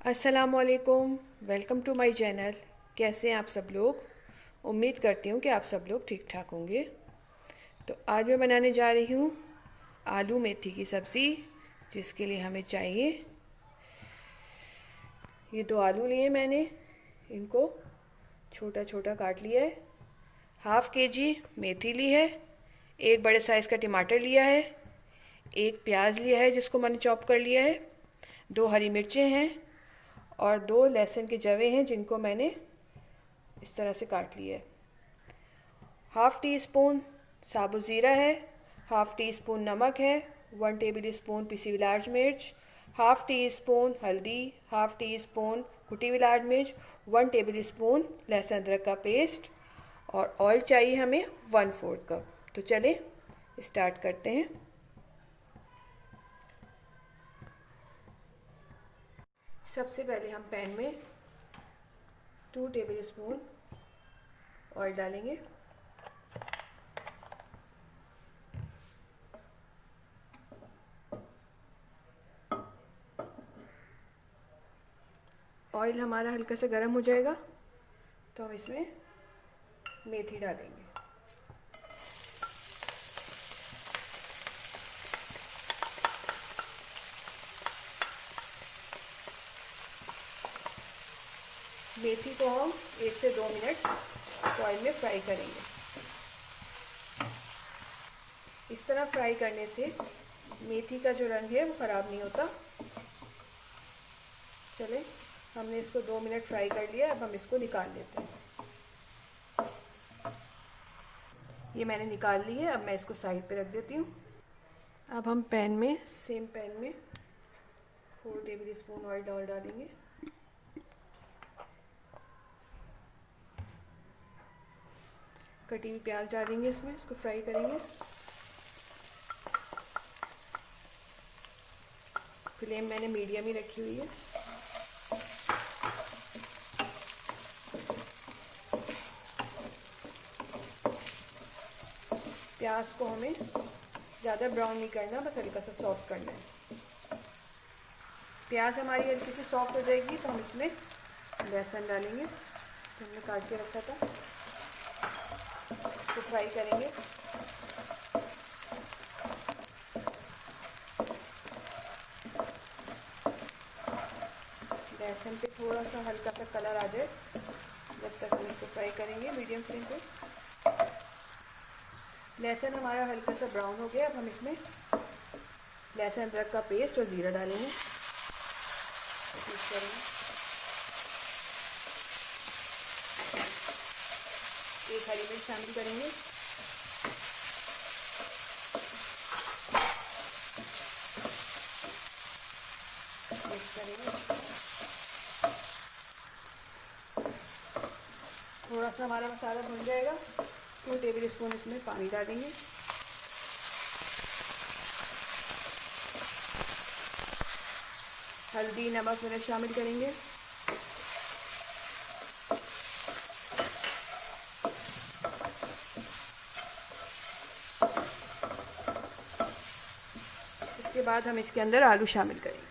अस्सलामुअलैकुम, welcome to my channel. कैसे हैं आप सब लोग? उम्मीद करती हूँ कि आप सब लोग ठीक ठाक होंगे। तो आज मैं बनाने जा रही हूँ आलू मेथी की सब्ज़ी, जिसके लिए हमें चाहिए ये 2 आलू लिए मैंने, इनको छोटा छोटा काट लिया है। हाफ़ केजी मेथी ली है, 1 बड़े साइज़ का टमाटर लिया है, 1 प्याज लिया है जिसको मैंने चॉप कर लिया है, 2 हरी मिर्चें हैं और 2 लहसुन के जवे हैं जिनको मैंने इस तरह से काट लिया है। हाफ़ टी स्पून साबुत ज़ीरा है, हाफ़ टी स्पून नमक है, 1 टेबल स्पून पिसी हुई लाल मिर्च, हाफ़ टी स्पून हल्दी, हाफ़ टी स्पून कुटी हुई लाल मिर्च, 1 टेबल स्पून लहसुन अदरक का पेस्ट और ऑयल चाहिए हमें 1/4 कप। तो चले स्टार्ट करते हैं। सबसे पहले हम पैन में 2 टेबल स्पून ऑयल डालेंगे। ऑयल हमारा हल्का सा गर्म हो जाएगा तो हम इसमें मेथी डालेंगे। मेथी को हम 1 से 2 मिनट ऑयल में फ्राई करेंगे। इस तरह फ्राई करने से मेथी का जो रंग है वो ख़राब नहीं होता। चले, हमने इसको 2 मिनट फ्राई कर लिया, अब हम इसको निकाल लेते हैं। ये मैंने निकाल ली है, अब मैं इसको साइड पे रख देती हूँ। अब हम सेम पैन में 4 टेबल स्पून ऑयल डालेंगे। कटी हुई प्याज डालेंगे इसमें, इसको फ्राई करेंगे। फ्लेम मैंने मीडियम ही रखी हुई है। प्याज को हमें ज़्यादा ब्राउन नहीं करना, बस हल्का सा सॉफ्ट करना है। प्याज हमारी हल्की सी सॉफ्ट हो जाएगी तो हम इसमें लहसुन डालेंगे तो हमने काट के रखा था, तो फ्राई करेंगे। लहसुन पे थोड़ा सा हल्का सा कलर आ जाए जब तक हम इसको फ्राई करेंगे मीडियम फ्लेम पे। लहसुन हमारा हल्का सा ब्राउन हो गया, अब हम इसमें लहसुन अदरक का पेस्ट और ज़ीरा डालेंगे, मिक्स करेंगे। 1 हरी मिर्च शामिल करेंगे। मिक्स करेंगे। थोड़ा सा हमारा मसाला भुन जाएगा, 2 टेबल स्पून इसमें पानी डालेंगे। हल्दी नमक मिर्च शामिल करेंगे। इसके बाद हम इसके अंदर आलू शामिल करेंगे।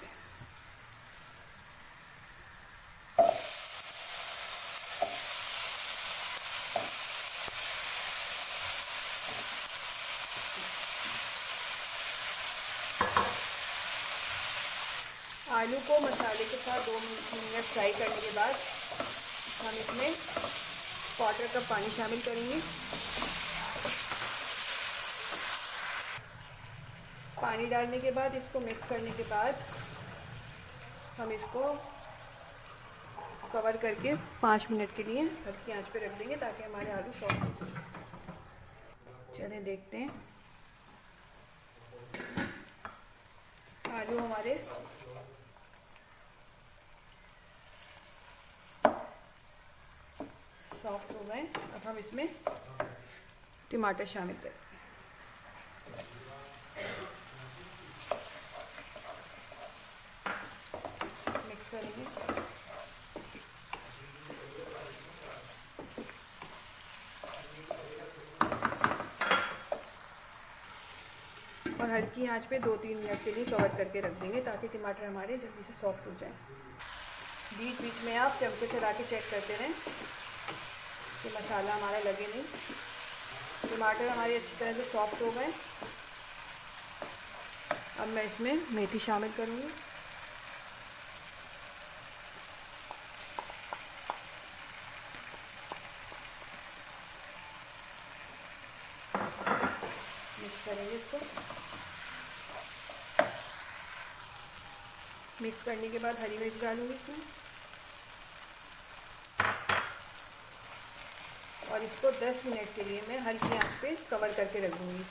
आलू को मसाले के साथ 2 मिनट फ्राई करने के बाद हम इसमें 1/4 कप पानी शामिल करेंगे। पानी डालने के बाद इसको मिक्स करने के बाद हम इसको कवर करके 5 मिनट के लिए हल्की आंच पे रख देंगे ताकि हमारे आलू सॉफ्ट हो जाए। चलिए देखते हैं, आलू हमारे सॉफ्ट हो गए। अब हम इसमें टमाटर शामिल करेंगे। मिक्स करेंगे। और हल्की आंच पे 2-3 मिनट के लिए कवर करके रख देंगे ताकि टमाटर हमारे जल्दी से सॉफ्ट हो जाए। बीच बीच में आप चमचे चला के चेक करते रहें कि मसाला हमारा लगे नहीं। टमाटर हमारे अच्छी तरह से सॉफ्ट हो गए। अब मैं इसमें मेथी शामिल करूँगी। मिक्स करेंगे इसको। मिक्स करने के बाद हरी मिर्च डालूँगी इसमें और इसको 10 मिनट के लिए मैं हल्की आंच पे कवर करके रख दूँगी।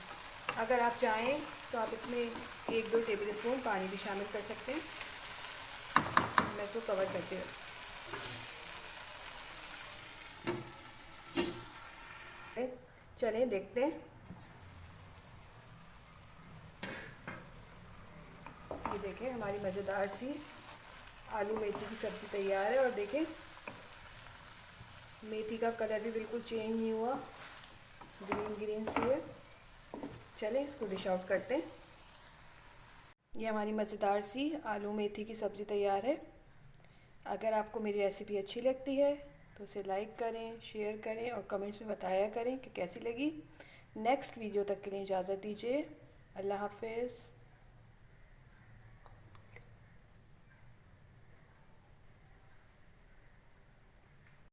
अगर आप चाहें तो आप इसमें 1-2 टेबल स्पून पानी भी शामिल कर सकते हैं। मैं इसको कवर करके चलें देखते हैं। ये देखें हमारी मज़ेदार सी आलू मेथी की सब्ज़ी तैयार है। और देखें मेथी का कलर भी बिल्कुल चेंज नहीं हुआ, ग्रीन ग्रीन सी है। चलें इसको डिश आउट करते हैं। ये हमारी मज़ेदार सी आलू मेथी की सब्ज़ी तैयार है। अगर आपको मेरी रेसिपी अच्छी लगती है तो उसे लाइक करें, शेयर करें और कमेंट्स में बताया करें कि कैसी लगी। नेक्स्ट वीडियो तक के लिए इजाज़त दीजिए। अल्लाह हाफ़िज़।